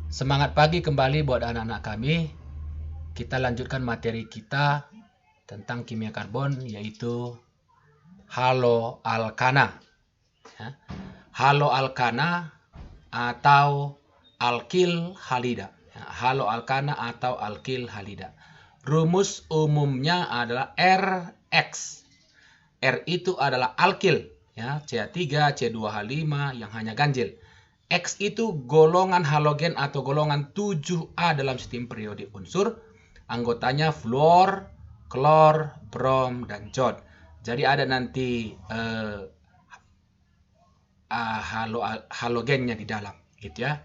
Semangat pagi kembali buat anak-anak kami. Kita lanjutkan materi kita tentang kimia karbon, yaitu haloalkana. Ya. Haloalkana atau alkil halida. Ya, haloalkana atau alkil halida. Rumus umumnya adalah RX. R itu adalah alkil, ya, CH3, C2H5 yang hanya ganjil. X itu golongan halogen atau golongan 7A dalam sistem periodik unsur. Anggotanya fluor, klor, brom, dan jod. Jadi ada nanti halogennya di dalam, gitu ya.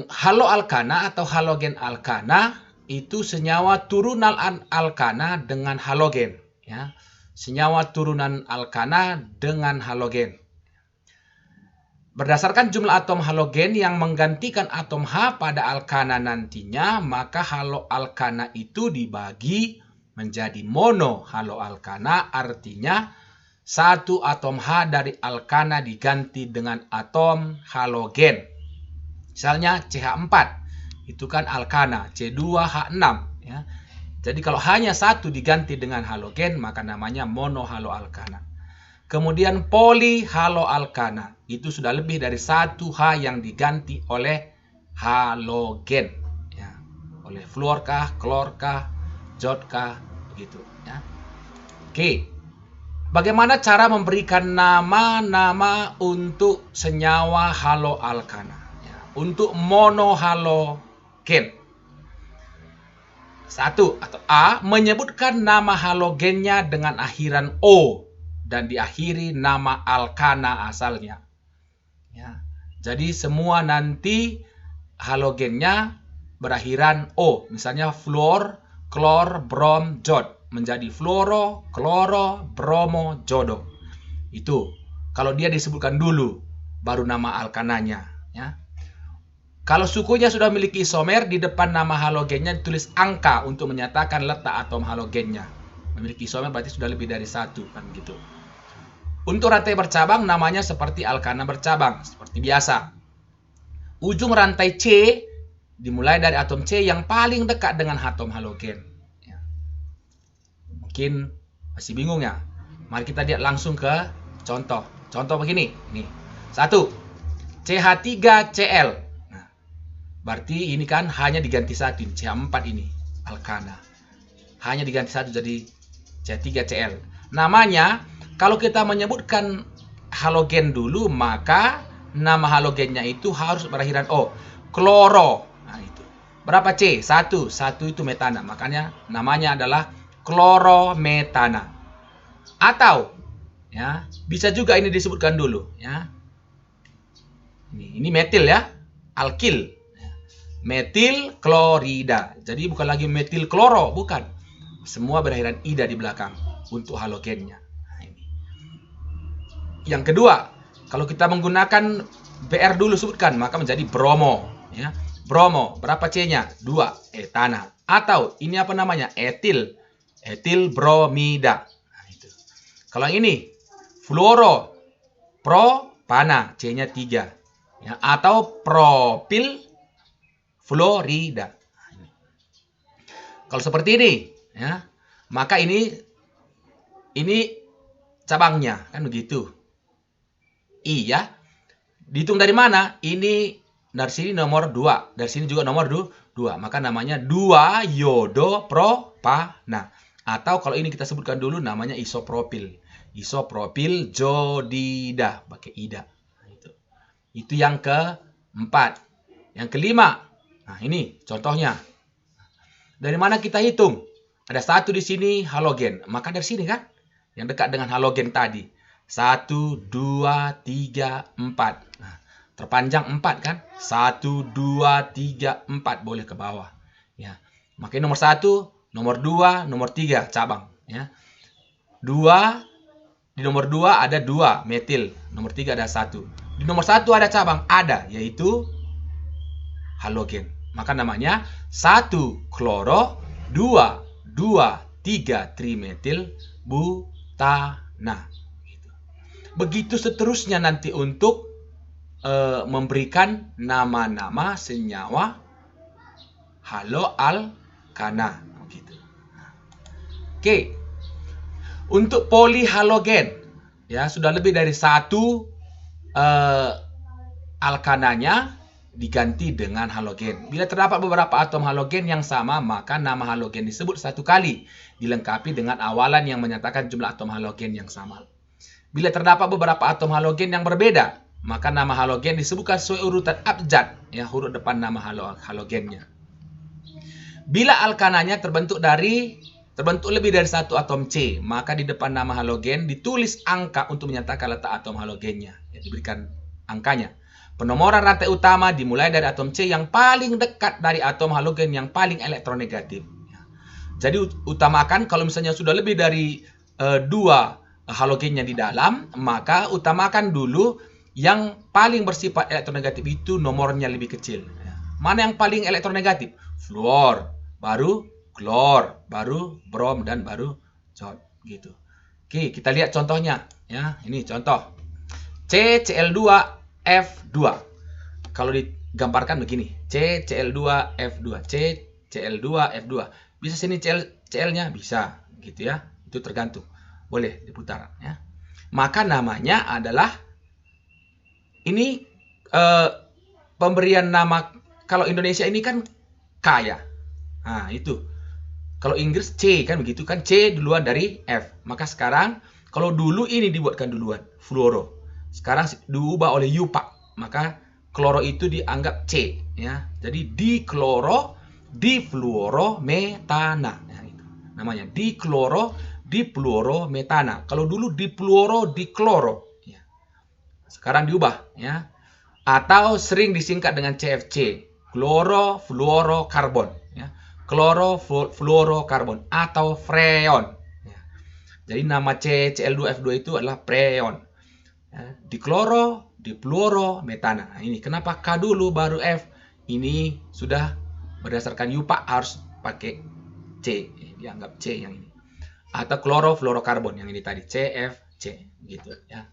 Haloalkana atau halogen alkana itu senyawa turunan alkana dengan halogen, ya. Senyawa turunan alkana dengan halogen. Berdasarkan jumlah atom halogen yang menggantikan atom H pada alkana nantinya, maka haloalkana itu dibagi menjadi monohaloalkana, artinya satu atom H dari alkana diganti dengan atom halogen. Misalnya CH4, itu kan alkana, C2H6. Ya. Jadi kalau hanya satu diganti dengan halogen, maka namanya monohaloalkana. Kemudian polihaloalkana, itu sudah lebih dari satu H yang diganti oleh halogen, ya. Oleh fluor kah, klor kah, jod kah, begitu, ya. Oke, bagaimana cara memberikan nama-nama untuk senyawa haloalkana, ya. Untuk monohalogen, satu atau A, menyebutkan nama halogennya dengan akhiran O dan diakhiri nama alkana asalnya. Ya. Jadi semua nanti halogennya berakhiran O. Misalnya fluor, klor, brom, jod. Menjadi fluoro, kloro, bromo, jodo. Itu. Kalau dia disebutkan dulu, baru nama alkananya. Ya. Kalau sukunya sudah memiliki isomer, di depan nama halogennya ditulis angka untuk menyatakan letak atom halogennya. Memiliki isomer berarti sudah lebih dari satu, kan gitu. Untuk rantai bercabang namanya seperti alkana bercabang, seperti biasa. Ujung rantai C dimulai dari atom C yang paling dekat dengan atom halogen. Ya. Mungkin masih bingung ya? Mari kita lihat langsung ke contoh. Contoh begini. Nih. 1. CH3Cl. Nah, berarti ini kan hanya diganti satu. CH4 ini. Alkana. Hanya diganti satu jadi CH3Cl. Namanya, kalau kita menyebutkan halogen dulu, maka nama halogennya itu harus berakhiran O. Kloro. Nah, itu. Berapa C? 1. 1 itu metana. Makanya namanya adalah klorometana. Atau, ya, bisa juga ini disebutkan dulu. Ya. Ini metil ya. Alkil. Metil klorida. Jadi bukan lagi metil kloro. Bukan. Semua berakhiran ida di belakang untuk halogennya. Yang kedua, kalau kita menggunakan Br dulu sebutkan, maka menjadi bromo. Ya. Bromo, berapa C-nya? 2, etana. Atau ini apa namanya? Etil. Etil bromida. Nah, itu. Kalau ini, fluoro, propana, C-nya 3. Ya. Atau propil fluorida. Kalau seperti ini, ya, maka ini cabangnya, kan begitu. I ya. Dihitung dari mana? Ini dari sini nomor 2. Dari sini juga nomor 2. Maka namanya 2 iodopropana. Atau kalau ini kita sebutkan dulu namanya isopropil. Isopropil jodida. Pakai ida. Itu yang keempat. Yang kelima. Nah ini contohnya. Dari mana kita hitung? Ada satu di sini halogen. Maka dari sini kan? Yang dekat dengan halogen tadi. 1, 2, 3, 4. Nah, terpanjang 4 kan? 1, 2, 3, 4. Boleh ke bawah. Ya. Makanya nomor 1, nomor 2, nomor 3 cabang. Ya. 2, di nomor 2 ada 2 metil. Nomor 3 ada 1. Di nomor 1 ada cabang. Ada, yaitu halogen. Maka namanya 1 kloro, 2, 3 trimetil butana. Begitu seterusnya nanti untuk memberikan nama-nama senyawa haloalkana. Begitu. Oke. Untuk polihalogen, ya sudah lebih dari satu alkananya diganti dengan halogen. Bila terdapat beberapa atom halogen yang sama, maka nama halogen disebut satu kali, dilengkapi dengan awalan yang menyatakan jumlah atom halogen yang sama. Bila terdapat beberapa atom halogen yang berbeda, maka nama halogen disebutkan sesuai urutan abjad, ya, huruf depan nama halogennya. Bila alkananya terbentuk lebih dari satu atom C, maka di depan nama halogen ditulis angka untuk menyatakan letak atom halogennya. Ya, diberikan angkanya. Penomoran rantai utama dimulai dari atom C yang paling dekat dari atom halogen yang paling elektronegatif. Ya. Jadi utamakan kalau misalnya sudah lebih dari 2 halogennya di dalam, maka utamakan dulu yang paling bersifat elektronegatif itu nomornya lebih kecil. Ya. Mana yang paling elektronegatif? Fluor, baru klor, baru brom, dan baru jod, gitu. Oke, kita lihat contohnya, ya. Ini contoh. CCl2F2. Kalau digambarkan begini, CCl2F2, CCl2F2. Bisa sini Cl-nya? Bisa, gitu ya. Itu tergantung. Boleh diputar, ya. Maka namanya adalah ini pemberian nama, kalau Indonesia ini kan K, ya. Nah, itu. Kalau Inggris C, kan begitu kan, C duluan dari F. Maka sekarang kalau dulu ini dibuatkan duluan, fluoro. Sekarang diubah oleh Yupak, maka kloro itu dianggap C, ya. Jadi difluorometana. Nah, itu namanya difluorometana. Kalau dulu dikloro, ya. Sekarang diubah, ya. Atau sering disingkat dengan CFC, klorofluorokarbon, ya. Klorofluorokarbon atau freon. Ya. Jadi nama CCl2F2 itu adalah freon. Ya. Difluorometana. Nah, ini kenapa K dulu baru F? Ini sudah berdasarkan Yupak harus pakai C. Dianggap C yang ini. Atau klorofluorokarbon yang ini tadi, CFC, gitu, ya.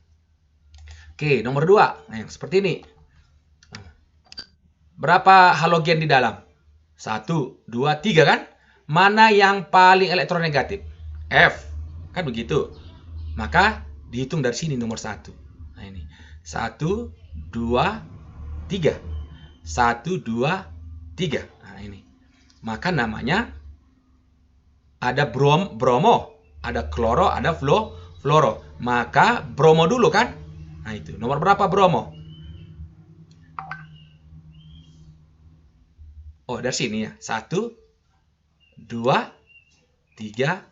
Oke, nomor 2. Nah, yang seperti ini. Berapa halogen di dalam? 1, 2, 3 kan? Mana yang paling elektronegatif? F. Kan begitu. Maka dihitung dari sini nomor 1. Nah ini. 1, 2, 3. 1, 2, 3. Nah ini. Maka namanya ada bromo, ada kloro, ada fluoro. Maka bromo dulu kan? Nah itu. Nomor berapa bromo? Oh, dari sini ya. 1, 2, 3,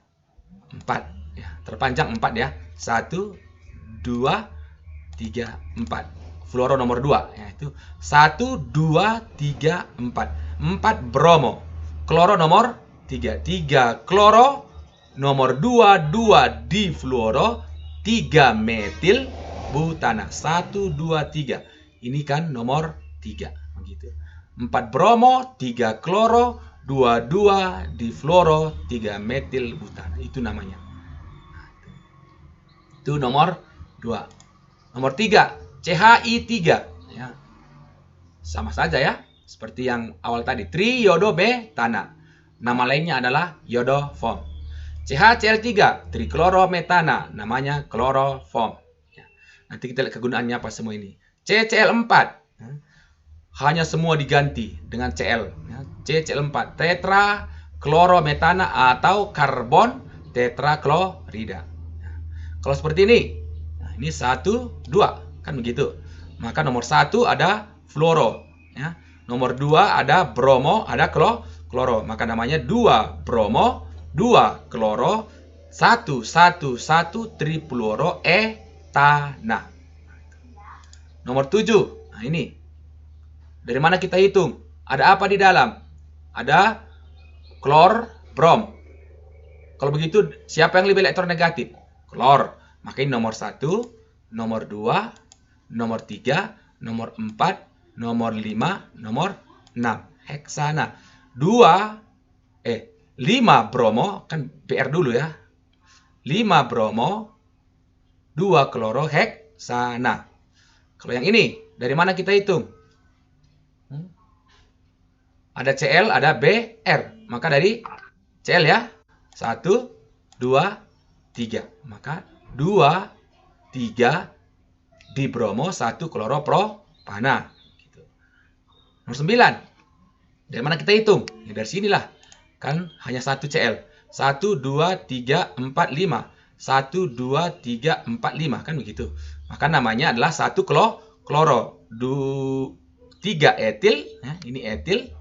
4. Ya, terpanjang 4 ya. 1, 2, 3, 4. Fluoro nomor 2. Ya, itu 1, 2, 3, 4. 4 bromo. Kloro nomor 3. 3 kloro. Nomor 2, 2 difluoro. 3 metil butana. 1, 2, 3. Ini kan nomor 3. Begitu. 4 bromo, 3 kloro, 2 difluoro, 3 metil butana. Itu namanya. Itu nomor 2. Nomor 3, CHI3. Ya. Sama saja ya. Seperti yang awal tadi. Triiodometana. Nama lainnya adalah iodoform. CHCl3, triklorometana. Namanya kloroform. Ya. Nanti kita lihat kegunaannya apa semua ini. CCl4. Ya. Hanya semua diganti dengan Cl. Ya. CCl4, tetraklorometana atau karbon tetraklorida. Ya. Kalau seperti ini, nah ini 1, 2, kan begitu. Maka nomor 1 ada fluoro. Ya. Nomor 2 ada bromo, ada kloro. Maka namanya 2 bromo, 2 kloro, 1 trifluoroetana. Nomor 7, nah ini. Dari mana kita hitung? Ada apa di dalam? Ada klor, brom. Kalau begitu, siapa yang lebih elektronegatif? Klor. Maka ini nomor 1, nomor 2, nomor 3, nomor 4, nomor 5, nomor 6. Heksana. 5 bromo, kan PR dulu ya. 5 bromo, 2 kloro, heksana. Kalau yang ini, dari mana kita hitung? Ada Cl, ada Br. Maka dari Cl ya. 1, 2, 3. Maka 2, 3 dibromo 1 kloropropana. Gitu. Nomor 9. Dari mana kita hitung? Ya dari sinilah. Kan hanya 1 Cl. 1, 2, 3, 4, 5. 1, 2, 3, 4, 5. Kan begitu. Maka namanya adalah 1 kloro. 3 etil. Ya, ini etil.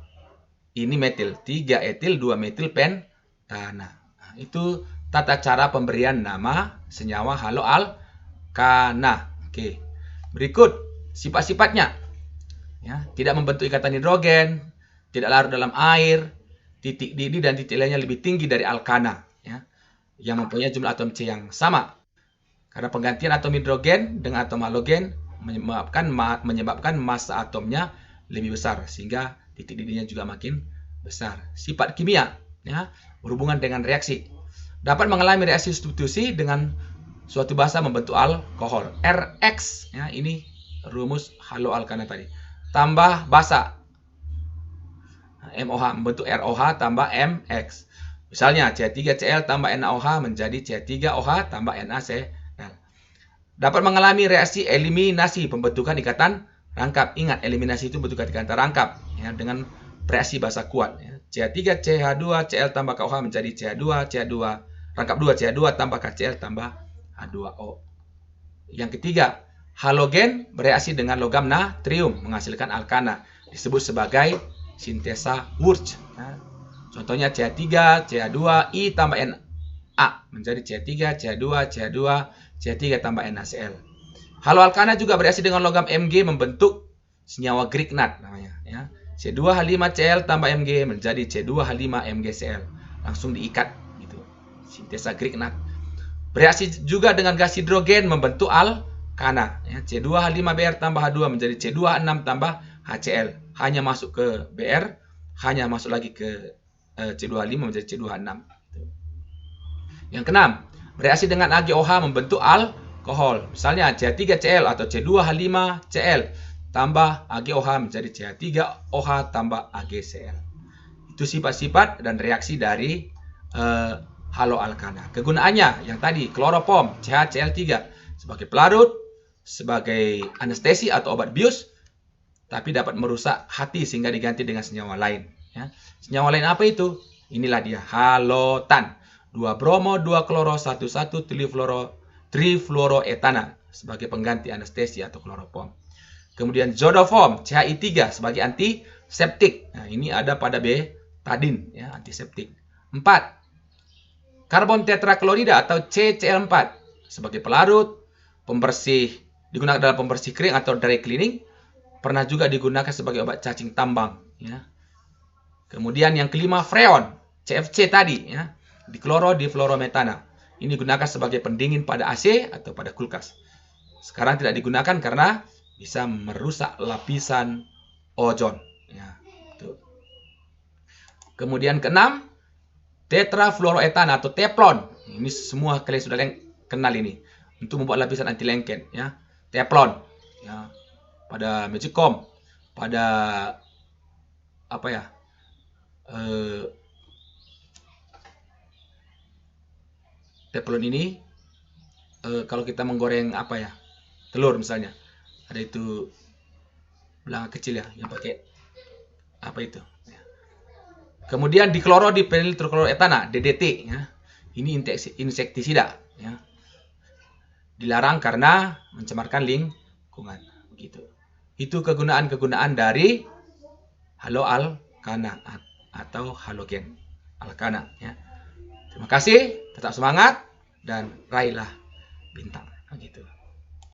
Ini metil. 3 etil, 2 metil pentana. Nah, itu tata cara pemberian nama senyawa haloalkana. Oke. Berikut sifat-sifatnya. Ya, tidak membentuk ikatan hidrogen, tidak larut dalam air, titik didih dan titik lainnya lebih tinggi dari alkana, ya, yang mempunyai jumlah atom C yang sama. Karena penggantian atom hidrogen dengan atom halogen menyebabkan massa atomnya lebih besar, sehingga titik didihnya juga makin besar. Sifat kimia, ya, berhubungan dengan reaksi. Dapat mengalami reaksi substitusi dengan suatu basa membentuk alkohol. RX, ya, ini rumus haloalkana tadi. Tambah basa MOH membentuk ROH tambah MX. Misalnya C3Cl tambah NaOH menjadi C3OH tambah NaCl. Dapat mengalami reaksi eliminasi pembentukan ikatan rangkap. Ingat, eliminasi itu bentuk ikatan rangkap, ya, dengan reaksi basa kuat. Ya. C3CH2Cl tambah KOH menjadi CH2 rangkap 2 CH2 tambah KCl tambah H2O. Yang ketiga, halogen bereaksi dengan logam natrium menghasilkan alkana, disebut sebagai sintesa Wurtz. Ya. Contohnya CH3, CH2, I tambah Na menjadi CH3, CH2, CH2, CH3 tambah NaCl. Haloalkana juga bereaksi dengan logam Mg membentuk senyawa Grignard namanya. Ya. C2H5Cl tambah Mg menjadi C2H5MgCl. Langsung diikat gitu. Sintesa Grignard. Bereaksi juga dengan gas hidrogen membentuk alkana. Ya. C2H5Br tambah H2 menjadi C2H6 tambah HCl. Hanya masuk ke Br, hanya masuk lagi ke C2H5 menjadi C2H6. Yang keenam, bereaksi dengan AgOH membentuk alkohol. Misalnya CH3Cl atau C2H5Cl tambah AgOH menjadi CH3OH tambah AgCl. Itu sifat-sifat dan reaksi dari haloalkana. Kegunaannya yang tadi, kloropom CHCl3 sebagai pelarut, sebagai anestesi atau obat bius, tapi dapat merusak hati sehingga diganti dengan senyawa lain. Ya. Senyawa lain apa itu? Inilah dia, halotan. 2 bromo, 2 kloro, 1 trifluoroetana sebagai pengganti anestesi atau kloropom. Kemudian zodofom CHI3 sebagai antiseptik. Nah, ini ada pada betadin, ya, antiseptik. 4. Karbon tetraklorida atau CCl4 sebagai pelarut, pembersih, digunakan dalam pembersih kering atau dry cleaning. Pernah juga digunakan sebagai obat cacing tambang. Ya. Kemudian yang kelima, freon CFC tadi, ya, dikloro-difluorometana. Ini digunakan sebagai pendingin pada AC atau pada kulkas. Sekarang tidak digunakan karena bisa merusak lapisan ozon. Ya, itu. Kemudian keenam, tetrafluoroetana atau teflon. Ini semua kalian sudah kenal ini untuk membuat lapisan anti lengket. Ya, teflon. Ya, pada magicom, pada apa ya? Teflon ini kalau kita menggoreng apa ya, telur misalnya, ada itu belanga kecil ya yang pakai apa itu. Ya. Kemudian dikloro-difeniltrichloroetana DDT, ya. Ini insektisida, ya. Dilarang karena mencemarkan lingkungan, begitu. Itu kegunaan-kegunaan dari haloalkana atau halogen alkana, ya. Terima kasih, tetap semangat, dan raihlah bintang.